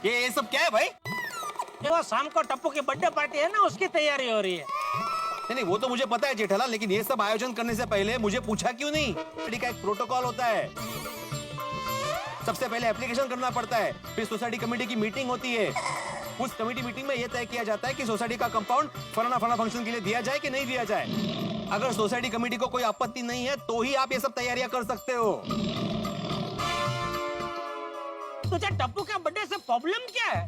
ये सब क्या है भाई? वो शाम को टप्पू की बर्थडे पार्टी है ना, उसकी तैयारी हो रही है। नहीं वो तो मुझे पता है जेठालाल, लेकिन ये सब आयोजन करने से पहले मुझे पूछा क्यों नहीं? सोसाइटी का एक प्रोटोकॉल होता है। सबसे पहले एप्लीकेशन करना पड़ता है, फिर सोसाइटी कमेटी की मीटिंग होती है। उस कमेटी मीटिंग में यह तय किया जाता है कि सोसाइटी का कंपाउंड फलाना फलाना फंक्शन के लिए दिया जाए कि नहीं दिया जाए। अगर सोसाइटी कमेटी को कोई आपत्ति नहीं है तो ही आप ये सब तैयारियां कर सकते हो। तुझे टप्पू के बर्थडे से प्रॉब्लम क्या है?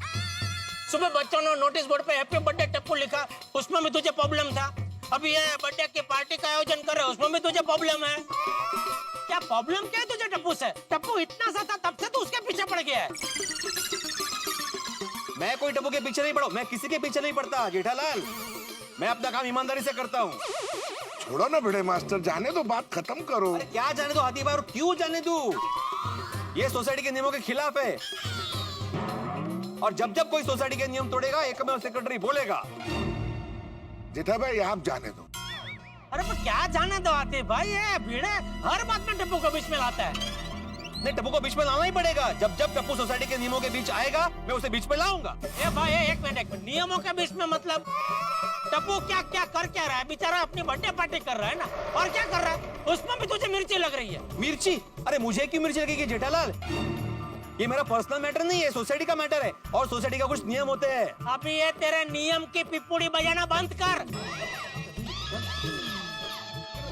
सुबह बच्चों ने नोटिस बोर्ड पे हैप्पी बर्थडे टप्पू लिखा, उसमें भी तुझे प्रॉब्लम था। अभी ये बर्थडे की पार्टी का आयोजन कर रहे, उसमें भी तुझे प्रॉब्लम है। क्या प्रॉब्लम क्या है तुझे टप्पू से? टप्पू इतना सा था तब से तो उसके पीछे पड़ गया है। मैं कोई टप्पू के पीछे नहीं पड़ा, मैं किसी के पीछे नहीं पड़ता जेठालाल। मैं अपना काम ईमानदारी से करता हूँ। छोड़ो ना बड़े मास्टर, जाने दो, बात खत्म करो। अरे क्या जाने दो हाथी भाई, और क्यों जाने दो? ये सोसाइटी के नियमों के खिलाफ है, और जब जब कोई सोसाइटी के नियम तोड़ेगा एकमेव सेक्रेटरी बोलेगा। जेठा भाई आप जाने दो। अरे पर क्या जाने दो आते भाई, ये भीड़ है, हर बात में टप्पू को बीच में लाता है। नहीं टप्पू को बीच में लाना ही पड़ेगा। जब जब टप्पू सोसाइटी के नियमों के बीच आएगा मैं उसे बीच में लाऊंगा। ए भाई एक मिनट, नियमों के बीच में मतलब टप्पू क्या क्या कर क्या रहा है? बेचारा अपनी बर्थडे पार्टी कर रहा है ना, और क्या कर रहा है? उसमें भी तुझे मिर्ची लग रही है। मिर्ची? अरे मुझे क्यों मिर्ची लगेगी जेठालाल? ये मेरा पर्सनल मैटर नहीं है, सोसाइटी का मैटर है, और सोसाइटी का कुछ नियम होते हैं। अभी ये तेरे नियम की पिपुड़ी बजाना बंद कर।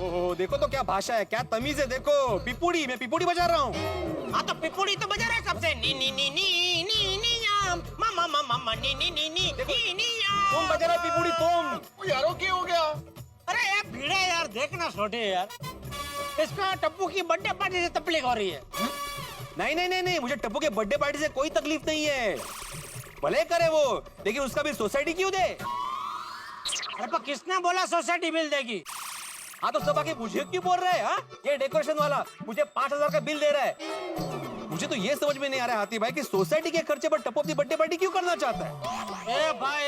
ओहो देखो तो क्या भाषा है, क्या तमीज है। देखो पिपुड़ी, मैं पिपुड़ी बजा रहा हूँ। हाँ तो पिपुड़ी तो बजा रहा है कब से। नी नी नी नी नी नी याम मामा मामा नी नी नी नी नी नी याम। तुम बजा रहा पिपुड़ी तुम। यारो क्या हो गया? अरे ये भीड़ है यार, देखना छोटे यार, इसका टप्पू की बर्थडे पार्टी से तकलीफ हो रही है। नहीं नहीं नहीं नहीं, मुझे टप्पू के बर्थडे पार्टी से कोई तकलीफ नहीं है। भले करे वो, लेकिन उसका भी सोसाइटी क्यों दे? अरे पर किसने बोला सोसाइटी बिल देगी? हाँ तो सब आके मुझे क्यों बोल रहे हैं? हाँ ये डेकोरेशन वाला मुझे 5,000 का बिल दे रहा है। मुझे तो ये समझ में नहीं आ रहा है हाथी भाई कि सोसाइटी के खर्चे पर टप्पू अपनी बर्थडे पार्टी क्यों करना चाहता है? ए भाई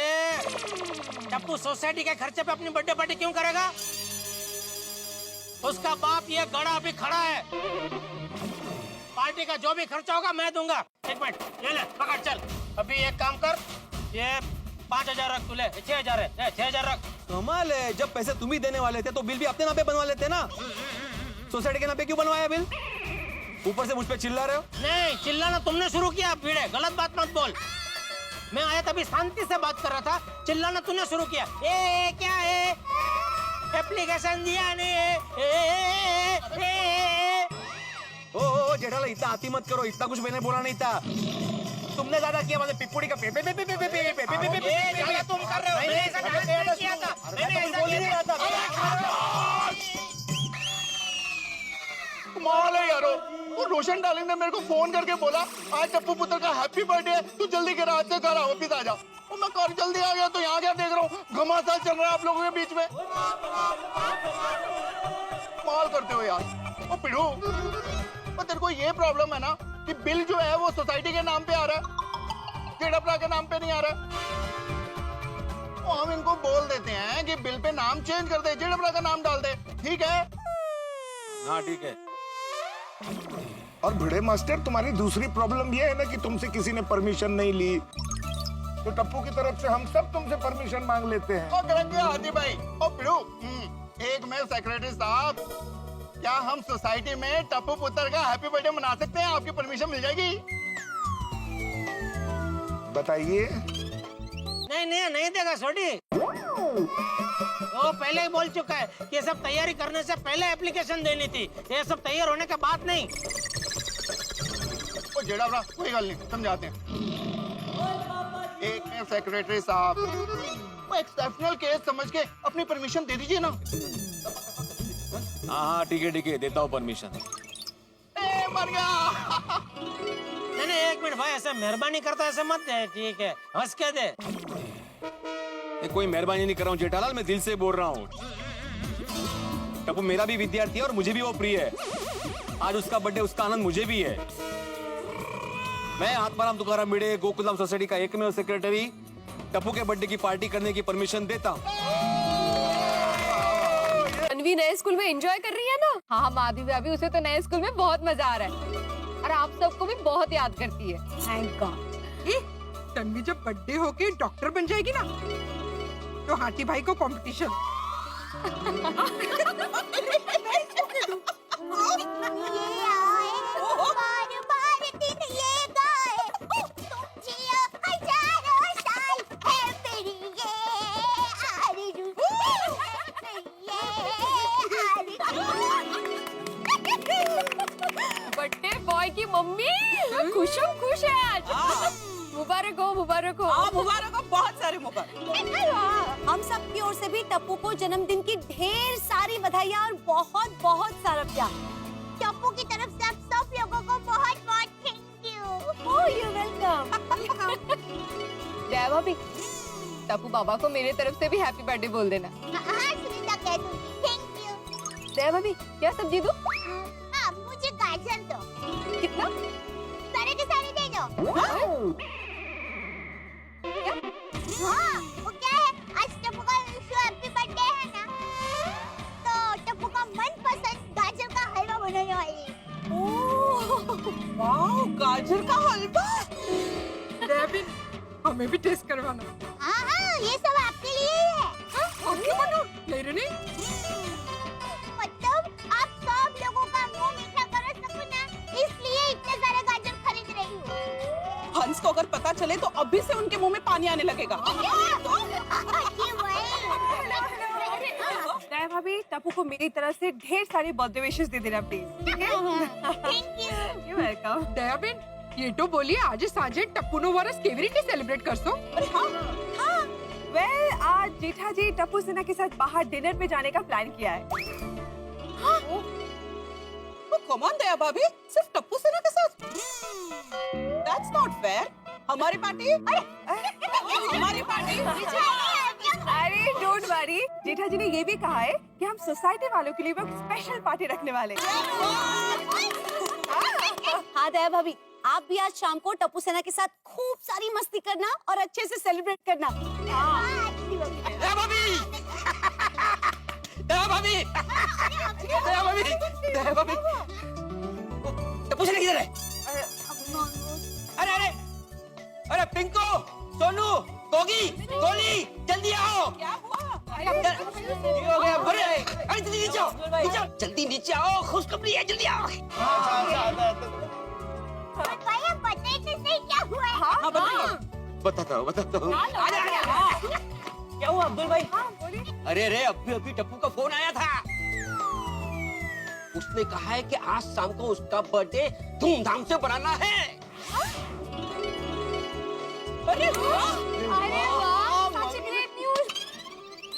टप्पू सोसाइटी के खर्चे पे अपनी बर्थडे पार्टी क्यों करेगा? उसका बाप ये गड़ा अभी खड़ा है, पार्टी का जो भी खर्चा होगा मैं दूंगा। एक मिनट ये ले पकड़, चल अभी एक काम कर, ये 5,000 रख, तू ले 6,000 है, 6,000 रख। कमाल है, जब पैसे तुम ही देने वाले थे तो बिल भी अपने नाम पे बनवा लेते ना। सोसाइटी के नाम पे क्यों बनवाया बिल? ऊपर से मुझ पे चिल्ला रहे हो। नहीं चिल्लाना तुमने शुरू किया, भीड़े गलत बात मत बोल। मैं आया तभी शांति से बात कर रहा था, चिल्लाना तूने शुरू किया। ए क्या है? एप्लीकेशन दिया नहीं। ओ जेठालाल इतना आती मत करो, इतना कुछ मैंने बोला नहीं था। तुमने ज्यादा किया, मतलब पिपुड़ी का पे पे पे पे पे पे पे पे पे पे पे पे तुम कर रहे हो। मैंने ऐसा डांस नहीं किया था, मैंने ऐसा बोल ही नहीं रहा था। कमाल है यारो, वो रोशन डार्लिंग ने मेरे को फोन करके बोला आज टप्पू पुत्र का हैप्पी बर्थडे है, तू जल्दी के रात से घर आओ, वापिस आ जा। और मैं घर जल्दी आ गया तो यहाँ क्या देख रहा हूँ, घमासान चल रहा है आप लोगों के बीच में। कमाल करते हो यार। ओ पिड़ू, पर तेरे को ये प्रॉब्लम है ना कि बिल जो है वो सोसाइटी के नाम पे आ रहा है, जेड़परा के नाम पे नहीं आ रहा है। तो हम इनको बोल देते हैं कि बिल पे नाम चेंज कर दे, जेड़परा का नाम डाल दे, ठीक है? हाँ ठीक है। और भिड़े मास्टर तुम्हारी दूसरी प्रॉब्लम ये है ना कि तुमसे किसी ने परमिशन नहीं ली, तो टप्पू की तरफ से हम सब तुमसे परमिशन मांग लेते हैं। और करेंगे हाथी भाई। और भिड़ू, एक मैं सेक्रेटरी साहब, क्या हम सोसाइटी में टप्पू पुत्र का हैप्पी बर्थडे मना सकते हैं? आपकी परमिशन मिल जाएगी? बताइए। नहीं देगा छोटी। वो पहले ही बोल चुका है कि ये सब तैयारी करने से पहले एप्लीकेशन देनी थी, ये सब तैयार होने के बाद नहीं। ओ जेड़ा ब्रा, कोई गल नहीं, समझाते हैं। एक सेक्रेटरी साहब, वो एक्सेप्शनल केस समझ के अपनी परमिशन दे दीजिए ना। हाँ ठीक है देता हूँ परमिशन। मर गया। नहीं एक मिनट भाई, ऐसे मेहरबानी करता ऐसे मत दे, ठीक है हंस के दे। कोई मेहरबानी नहीं कर रहा हूँ जेठालाल, मैं दिल से बोल रहा हूँ। टप्पू मेरा भी विद्यार्थी है और मुझे भी वो प्रिय है। आज उसका बर्थडे, उसका आनंद मुझे भी है। मैं आत्माराम तुकाराम भिड़े, गोकुलधाम सोसाइटी का एकमेव सेक्रेटरी, टप्पू के बर्थडे की पार्टी करने की परमिशन देता हूँ। अन्वी नए स्कूल में एंजॉय कर रही है ना? हाँ माधवी भाभी, उसे तो नए स्कूल में बहुत मजा आ रहा है और आप सबको भी बहुत याद करती है। Thank God. तन्वी जब बर्थडे होके डॉक्टर बन जाएगी ना, तो हाथी भाई को कंपटीशन। बर्थडे बॉय की मम्मी खुश है आज। मुबारक हो, मुबारक हो। मुबारक हो, बहुत सारे मुबारक। हम सब की ओर से भी टप्पू को जन्मदिन की ढेर सारी बधाइयाँ और बहुत बहुत सारा प्यार। टप्पू की तरफ से आप सब लोगों को बहुत बहुत thank you. Oh, you welcome. जय भाभी, टप्पू बाबा को मेरे तरफ से भी हैप्पी बर्थडे बोल देना। हाँ सुनीता कह दूंगी, थैंक यू। जय भाभी, क्या सब्जी दूं? हाँ मुझे गाजर दो, कितना? सारे के सारे दे दो। हाँ वो क्या है, आज टप्पू का हैप्पी बर्थडे है ना, तो टप्पू का मनपसंद गाजर का हलवा बनाने वाली हूँ। वाह, गाजर का हलवा। डेविन, हमें भी टेस्ट करवाना। हाँ हाँ ये सब आपके लिए ही है। हम क्यों बनो? मेरे नहीं। मतलब आप सब लोगों का मुंह मीठा कर सकूं ना, इसलिए इतने सारे गाजर खरीद रही हूँ। हंस को अगर पता चले तो अभी से उनके मुंह में पानी आने लगेगा। जय भाभी, टप्पू को मेरी तरफ से ढेर सारी बर्थडे विशेस दे देना please. Thank you. You welcome. Devin, ये तो बोलिए आज सांजे टप्पू नो वरस केवी रीते सेलिब्रेट करसो? अरे हाँ, वेल, आज जेठा जी टप्पू सेना के साथ बाहर डिनर पे जाने का प्लान किया है। तो कम ऑन दया भाभी, सिर्फ टप्पू सेना के साथ? That's not fair. हमारी पार्टी? हमारी पार्टी? अरे डोंट वरी, जेठा जी ने ये भी कहा है कि हम सोसाइटी वालों के लिए वो स्पेशल पार्टी रखने वाले हैं। हाँ दया भाभी, आप भी आज शाम को टप्पू सेना के साथ खूब सारी मस्ती करना और अच्छे से सेलिब्रेट करना। दया भाभी, दया भाभी, दया भाभी, दया भाभी। टप्पू सेना किधर है? अरे अरे अरे पिंको, सोनू, गोगी, गोली, जल्दी आओ। क्या हुआ? ये हो गया। अरे अरे जल्दी नीचे आओ, नीचे आओ, जल्दी नीचे आओ, खुशखबरी है, जल्दी आओ। भैया बताइए तो सही क्या हुआ है? हाँ बताइए। बताता हूँ। आजा आजा। क्या हुआ अब्दुल भाई? अरे अरे अभी अभी टप्पू का फोन आया था। उसने कहा है कि आज शाम को उसका बर्थडे धूमधाम से बनाना है। अरे वाह! अरे वाह, such a great news।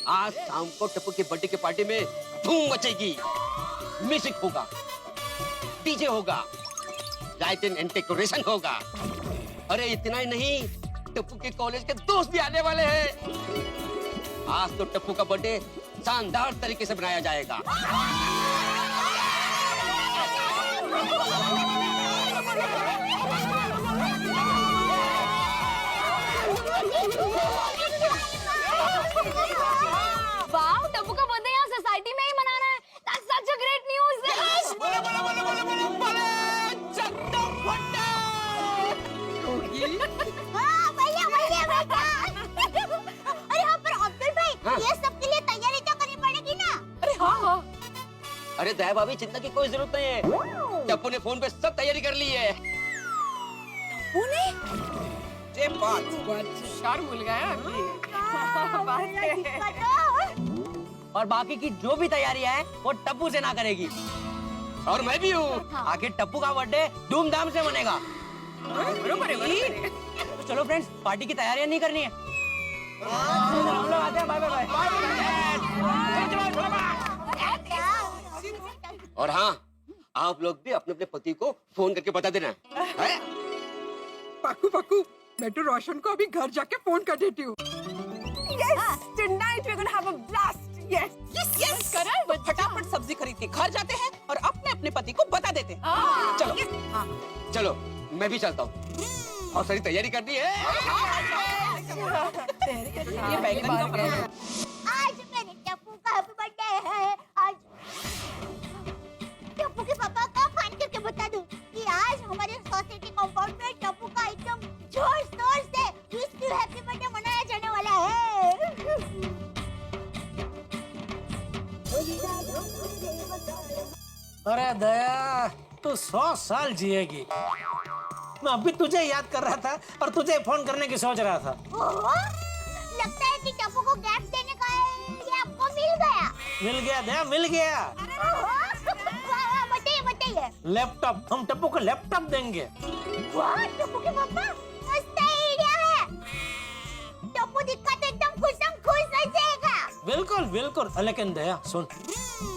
आज शाम को टप्पू के बर्थडे की पार्टी में धूम मचेगी। म्यूजिक होगा, डीजे होगा, लाइटिंग एंड डेकोरेशन होगा। अरे इतना ही नहीं, टप्पू के कॉलेज के दोस्त भी आने वाले हैं। आज तो टप्पू का बर्थडे शानदार तरीके से बनाया जाएगा। वाह, टप्पू का बर्थडे यहाँ सोसाइटी में ही मनाना है। That's such a great news। हाँ भैया भैया बेटा। अरे हाँ पर अब्दुल भाई, हाँ। ये सब के लिए तैयारी तो करनी पड़ेगी ना। अरे हाँ, अरे दया भाभी, चिंता की कोई जरूरत नहीं है। टप्पू ने फोन पे सब तैयारी कर ली है। ये बात। शार भूल गया। और बाकी की जो भी तैयारियां हैं वो टप्पू से ना करेगी। और मैं भी हूँ। आखिर टप्पू का बर्थडे धूमधाम से मनेगा। बरोबर है। तो चलो फ्रेंड्स, पार्टी की तैयारियां नहीं करनी है। हम लोग आते हैं। Bye bye bye. और हाँ, आप लोग भी अपने अपने पति को फोन करके बता देना है? पक्कू पक्कू, मैं तो रोशन को अभी घर जाके फोन कर देती हूँ। Yes, tonight we're gonna have a blast. Yes. Yes Karan, फटाफट सब्जी खरीद के घर जाते हैं और अपने अपने पति को बता देते हैं। चलो। चलो, मैं भी चलता हूँ। बहुत सारी तैयारी करनी है। ये बैगन का बना है। आज मेरे टप्पू का हैप्पी बर्थडे है। आज टप्पू के पापा को फोन करके बता दूं कि आज हमारे सोसाइटी कंपाउंड में टप्पू का एकदम जोर शोर से अरे दया, तू 100 साल जिएगी। मैं अभी तुझे याद कर रहा था और तुझे फोन करने की सोच रहा था। ओहो, लगता है कि टप्पू को गैप देने का आइडिया आपको मिल गया। मिल गया दया, मिल गया। ओहो, वाह वाह, बताइए बताइए। लैपटॉप, हम टप्पू को लैपटॉप देंगे। वाह, टप्पू के पापा, मस्त आइडिया है। टप्पू दिखा तो एकदम खुश हो जाएगा। बिल्कुल बिल्कुल। लेकिन दया सुन,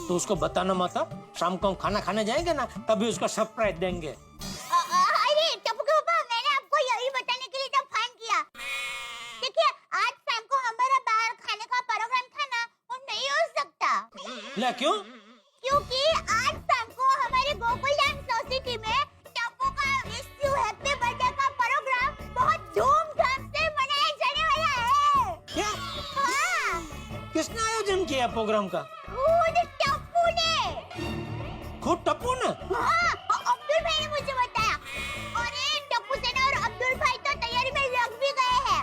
तू उसको बताना मत। शाम को हम खाना खाने जाएंगे ना, तभी उसको सरप्राइज देंगे। अरे टप्पू के पापा, मैंने आपको यही बताने के लिए तो फोन किया। देखिए, आज शाम को हमारा बाहर खाने का प्रोग्राम था ना, वो नहीं हो सकता। ले क्यों? क्योंकि आज शाम को हमारे गोकुल डांस सोसाइटी में टप्पू का विश यू हैप्पी बर्थडे का प्रोग्राम बहुत धूमधाम से मनाया जाने वाला है। क्या? हाँ, किसने आयोजन किया प्रोग्राम का? खुद टप्पू ने। खुद टप्पू ने? हाँ, अब्दुल भाई ने मुझे बताया। और ये टप्पू सेना और अब्दुल भाई तो तैयारी में लग भी गए हैं।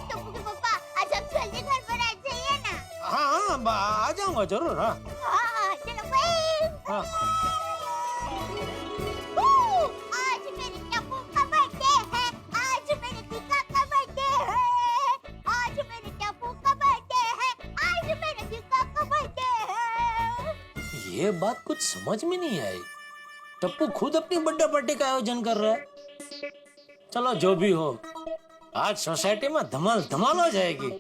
टप्पू के पापा, आज हम जल्दी घर पर आ जाइए ना। हाँ, आ जाऊंगा जरूर। हाँ हाँ, चलो भाई। हाँ। आज मेरे टप्पू का बर्थडे है। आज मेरे पिका का बर्थडे है। आज मेरे टप्पू का बर्थडे है। आज मेरे पिका का बर्थडे है। ये बात कुछ समझ में नहीं आई। टप्पू खुद अपनी बर्थडे पार्टी का आयोजन कर रहा है। चलो जो भी हो, आज सोसाइटी में धमाल धमाल हो जाएगी।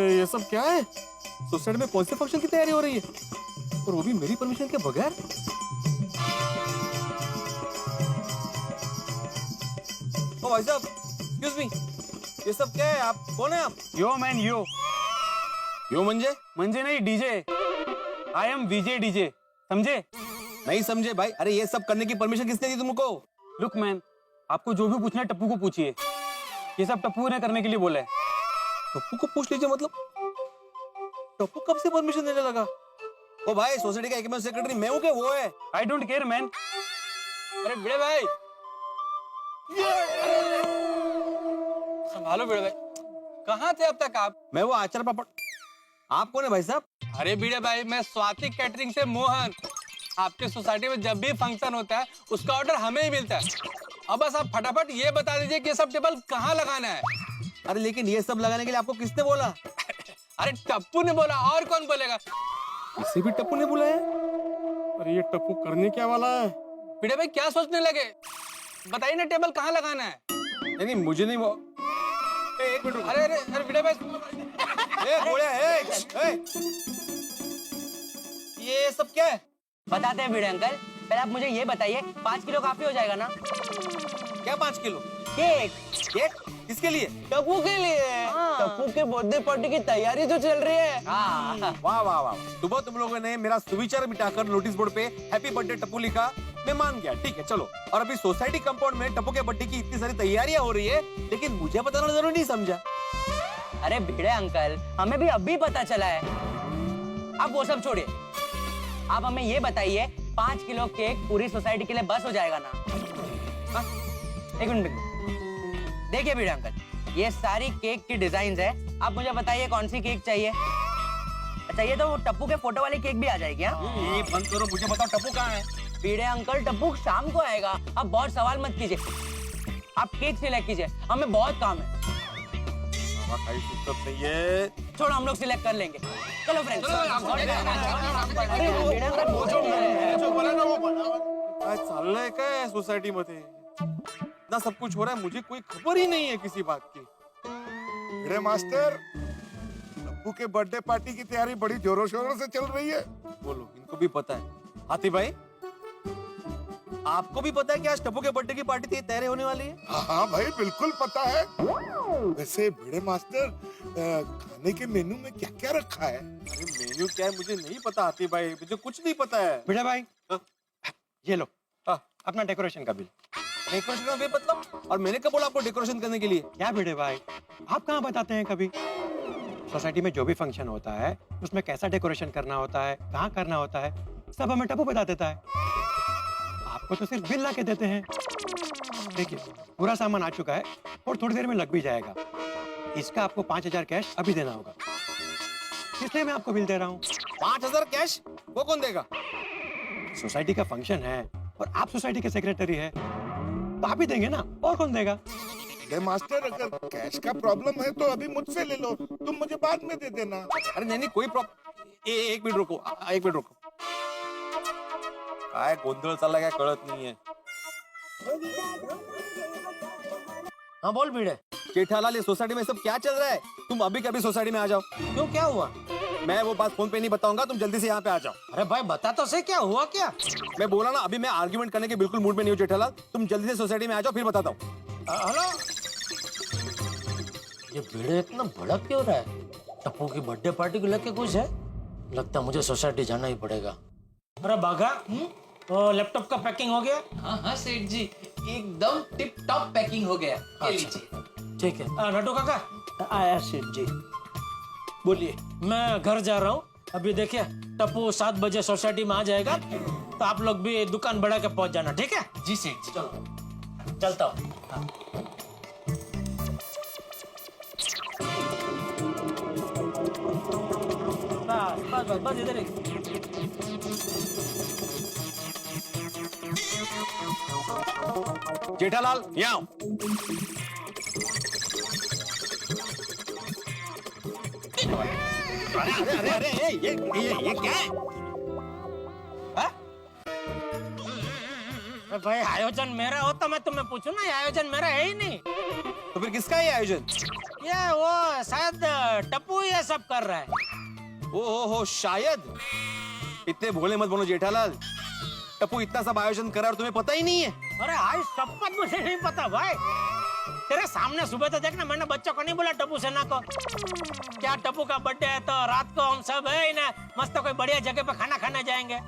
ये सब क्या है? सोसाइटी में कौन से फंक्शन की तैयारी हो रही है, और वो भी मेरी परमिशन के बगैर? ओ भाई साहब, एक्सक्यूज मी, ये सब क्या है? आप कौन है? आप यो मैन यो यो मंजे नहीं DJ. I am Vijay DJ, समझे? नहीं समझे भाई। अरे ये सब करने की परमिशन किसने दी तुमको? लुक मैन, आपको जो भी पूछना है टप्पू को पूछिए। ये सब टप्पू ने करने के लिए बोला है। टप्पू को पूछ लीजिए। मतलब टप्पू कब से परमिशन देने लगा? ओ भाई, सोसाइटी का एकमात्र सेक्रेटरी मैं हूँ क्या वो है? I don't care man. अरे भिड़े भाई, संभालो भिड़े भाई, कहाँ थे अब तक आप? मैं वो आचार पापड़। आप कौन है भाई साहब? अरे भिड़े भाई, मैं स्वाति कैटरिंग से मोहन। आपके सोसाइटी में जब भी फंक्शन होता है उसका ऑर्डर हमें ही मिलता है। अब बस आप फटाफट ये बता दीजिए कि ये सब टेबल कहाँ लगाना है। अरे लेकिन ये सब लगाने के लिए आपको किसने बोला? अरे टप्पू ने बोला, और कौन बोलेगा? इसे भी टप्पू ने बुलाया? अरे ये टप्पू करने क्या वाला है? भिड़े भाई क्या सोचने लगे? बताइए ना टेबल कहाँ लगाना है। नहीं मुझे नहीं वो। एक मिनट रुको। अरे अरे अरे भिड़े भाई, गोलिया, ये सब क्या है? बताते हैं भिड़े अंकल। पहले आप मुझे ये बताइए, 5 किलो काफी हो जाएगा ना? क्या 5 किलो? केक। केक किसके लिए? टप्पू के लिए। टप्पू के बर्थडे पार्टी की तैयारी तो चल रही है। वाह वाह वाह, सुबह तुम लोगों ने मेरा सुविचार मिटाकर नोटिस बोर्ड पे हैप्पी बर्थडे टप्पू लिखा, मैं मान गया, ठीक है चलो। और अभी सोसाइटी कंपाउंड में टप्पू के बर्थडे की इतनी सारी तैयारियां हो रही है, लेकिन मुझे बताना जरूरी नहीं समझा। अरे भिड़े अंकल, हमें भी अभी पता चला है। आप वो सब छोड़िए, आप हमें ये बताइए 5 किलो केक पूरी सोसाइटी के लिए बस हो जाएगा ना? एक मिनट देखिए भिड़े अंकल, ये सारी केक की डिजाइन है। आप मुझे बताइए कौन सी केक चाहिए। अच्छा, ये तो टप्पू के फोटो वाली केक भी आ जाएगी। ये बंद करो, मुझे बताओ टप्पू कहाँ है? भिड़े अंकल, टप्पू शाम को आएगा। आप बहुत सवाल मत कीजिए, आप केक सिलेक्ट कीजिए, हमें बहुत काम है। छोड़ो, हम लोग सिलेक्ट कर लेंगे। चलो फ्रेंड्स। चाललंय काय सोसायटी मध्ये? ना सब कुछ हो रहा है, मुझे कोई खबर ही नहीं है किसी बात की। भिड़े मास्टर, टप्पू के बर्थडे पार्टी की तैयारी बड़ी जोरों शोरों से चल रही है। बोलो, इनको भी पता है। हाथी भाई, आपको भी पता है कि आज टप्पू के बर्थडे की पार्टी तैयार होने वाली है? हाँ भाई बिल्कुल पता है। वैसे भिड़े मास्टर खाने के मेनू में क्या क्या रखा है? अरे मेन्यू क्या है मुझे नहीं पता आती भाई, मुझे कुछ नहीं पता है। बेटा भाई हाँ? ये लो हाँ। अपना डेकोरेशन का बिल। डेकोरेशन का भी मतलब? और मैंने कब बोला आपको डेकोरेशन करने के लिए? क्या बेटे भाई, आप कहाँ बताते हैं कभी? सोसाइटी में जो भी फंक्शन होता है उसमें कैसा डेकोरेशन करना होता है, कहाँ करना होता है, सब हमें टप्पू बता देता है। आपको तो सिर्फ बिल ला के देते हैं। देखिए पूरा सामान आ चुका है और थोड़ी देर में लग भी जाएगा। इसका आपको 5,000 कैश अभी देना होगा, इसलिए मैं आपको बिल दे रहा हूँ। 5,000 कैश? वो कौन देगा? सोसाइटी का फंक्शन है और आप सोसाइटी के सेक्रेटरी है तो आप ही देंगे ना, और कौन देगा? भिड़े मास्टर अगर कैश का प्रॉब्लम है तो अभी मुझसे ले लो, तुम मुझे बाद में दे देना। अरे नहीं कोई प्रॉब्लम। एक मिनिट रुको, एक मिनिट रुको। काय गोंधळ चालला काय कळत नाहीये। हाँ बोल भिड़े। जेठालाल ये सोसाइटी में सब क्या चल रहा है? तुम अभी के अभी सोसाइटी में आ जाओ। क्यों, क्या हुआ? मैं वो बात फोन पे नहीं बताऊंगा, तुम जल्दी से यहाँ पे आ जाओ। अरे भाई बता तो सही, क्या हुआ क्या? मैं बोला ना अभी मैं आर्ग्यूमेंट करने के बिल्कुल मूड में नहीं हूँ जेठालाल, तुम जल्दी से सोसाइटी में आ जाओ फिर बताता हूँ। हेलो, ये भिड़े इतना भड़क क्यों रहा है? टप्पू की बर्थडे पार्टी को लेके कुछ है? लगता मुझे सोसाइटी जाना ही पड़ेगा। अरे बाघा, वो लैपटॉप का पैकिंग हो गया? हाँ हाँ सेठ जी, एकदम टिप टॉप पैकिंग हो गया। ये लीजिए। ठीक है। नटू काका आया सेठ जी, बोलिए। मैं घर जा रहा हूँ अभी। देखिए टप्पू 7 बजे सोसाइटी में आ जाएगा तो आप लोग भी दुकान बढ़ा के पहुंच जाना, ठीक है? जी सेठ जी। चलो चलता हूँ। बस इधर ही। जेठालाल यहाँ आओ। अरे अरे अरे अरे ये क्या है? हाँ? अरे भाई आयोजन मेरा हो तो मैं तुम्हें पूछूं ना, ये आयोजन मेरा है ही नहीं। तो फिर किसका है ये आयोजन? ये वो शायद टप्पू ये सब कर रहा है। हो शायद। इतने भोले मत बनो जेठालाल, टप्पू इतना सब आयोजन कर रहा है और तुम्हें पता ही नहीं है। अरे आज शपथ मुझे नहीं पता भाई। तेरे सामने सुबह तो देखना, मैंने बच्चों को नहीं बोला टप्पू सेना को। क्या टप्पू का बर्थडे है तो रात को हम सब है ना मस्त कोई बढ़िया जगह पे खाना खाने जाएंगे।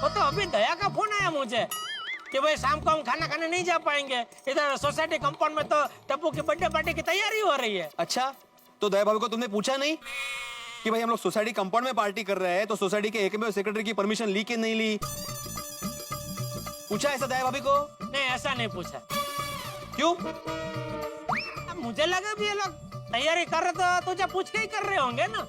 वो तो अभी दया का फोन आया मुझे कि भाई शाम को हम खाना खाने नहीं जा पाएंगे, इधर सोसाइटी कंपाउंड में तो टप्पू की बर्थडे पार्टी की तैयारी हो रही है। अच्छा, तो दया भाभी को तुमने पूछा नहीं कि भाई हम लोग सोसाइटी कंपाउंड में पार्टी कर रहे हैं तो सोसाइटी के एकमेव सेक्रेटरी की परमिशन ली कि नहीं ली? पूछा ऐसा दया भाभी को? नहीं ऐसा नहीं पूछा। क्यों? अब मुझे लगा भी ये लोग तैयारी कर रहे तो तुझे पूछ के ही कर रहे होंगे ना।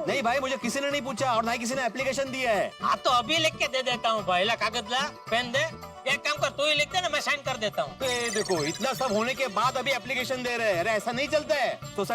नहीं भाई, मुझे किसी ने नहीं पूछा और ना ही किसी ने एप्लीकेशन दिया है। हाँ तो अभी लिख के दे देता हूँ भाई। ला कागज ला, पेन दे। एक काम कर, तू ही लिख दे ना, मैं साइन कर देता हूँ। देखो इतना सब होने के बाद अभी एप्लीकेशन दे रहे हैं, अरे ऐसा नहीं चलता है।